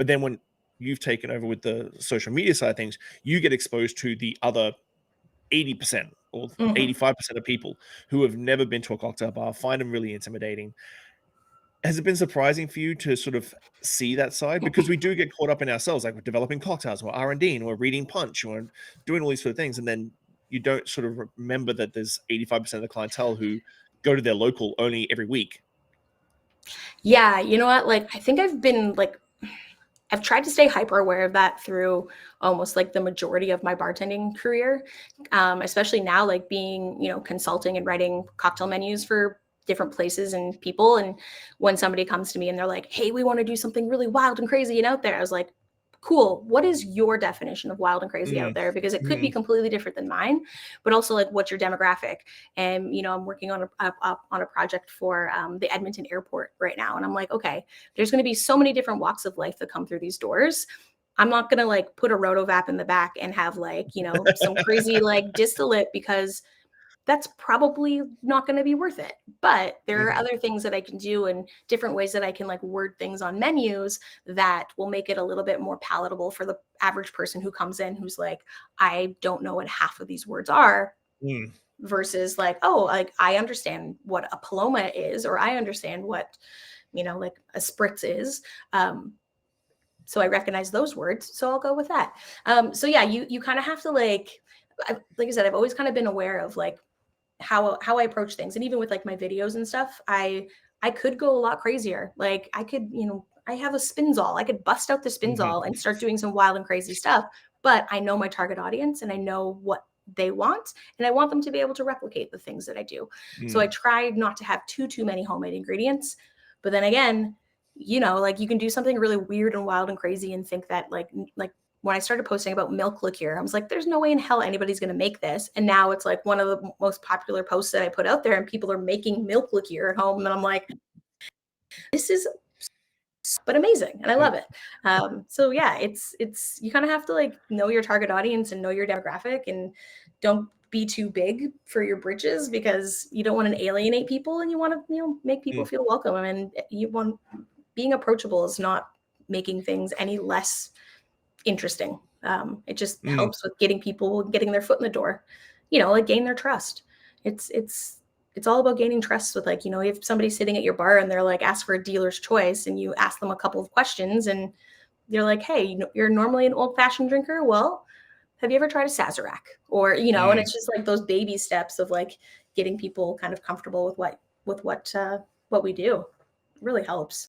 But then when you've taken over with the social media side of things, you get exposed to the other 80% or 85% of people who have never been to a cocktail bar, find them really intimidating. Has it been surprising for you to sort of see that side? Because we do get caught up in ourselves, like we're developing cocktails, or R&D, and we're reading Punch, or doing all these sort of things, and then you don't sort of remember that there's 85% of the clientele who go to their local only every week. Yeah, you know what? Like, I think I've tried to stay hyper aware of that through almost like the majority of my bartending career, especially now, like being, consulting and writing cocktail menus for different places and people. And when somebody comes to me and they're like, hey, we want to do something really wild and crazy and out there, I was like, cool. What is your definition of wild and crazy out there? Because it could be completely different than mine, but also like what's your demographic? And, I'm working on a project for the Edmonton airport right now. And I'm like, okay, there's going to be so many different walks of life that come through these doors. I'm not going to like put a rotovap in the back and have like, some crazy like distillate, because that's probably not going to be worth it. But there are other things that I can do and different ways that I can like word things on menus that will make it a little bit more palatable for the average person who comes in, who's like, I don't know what half of these words are. Versus like, oh, like I understand what a Paloma is, or I understand what, like a spritz is. So I recognize those words, so I'll go with that. So yeah, you kind of have to like I said, I've always kind of been aware of like how I approach things. And even with like my videos and stuff, I could go a lot crazier. Like I could, I have a spinzall. I could bust out the spinzall and start doing some wild and crazy stuff. But I know my target audience and I know what they want, and I want them to be able to replicate the things that I do. So I try not to have too many homemade ingredients. But then again, like you can do something really weird and wild and crazy and think that like when I started posting about milk liqueur, I was like, there's no way in hell anybody's going to make this. And now it's like one of the most popular posts that I put out there, and people are making milk liqueur at home. And I'm like, this is but amazing. And I love it. So yeah, it's, you kind of have to like know your target audience and know your demographic, and don't be too big for your britches, because you don't want to alienate people, and you want to, make people feel welcome. I mean, being approachable is not making things any less interesting. It just helps with getting their foot in the door, like gain their trust. It's all about gaining trust with like, if somebody's sitting at your bar and they're like, ask for a dealer's choice, and you ask them a couple of questions and they're like, hey, you're normally an old fashioned drinker. Well, have you ever tried a Sazerac? Or, and it's just like those baby steps of like getting people kind of comfortable with what we do. It really helps.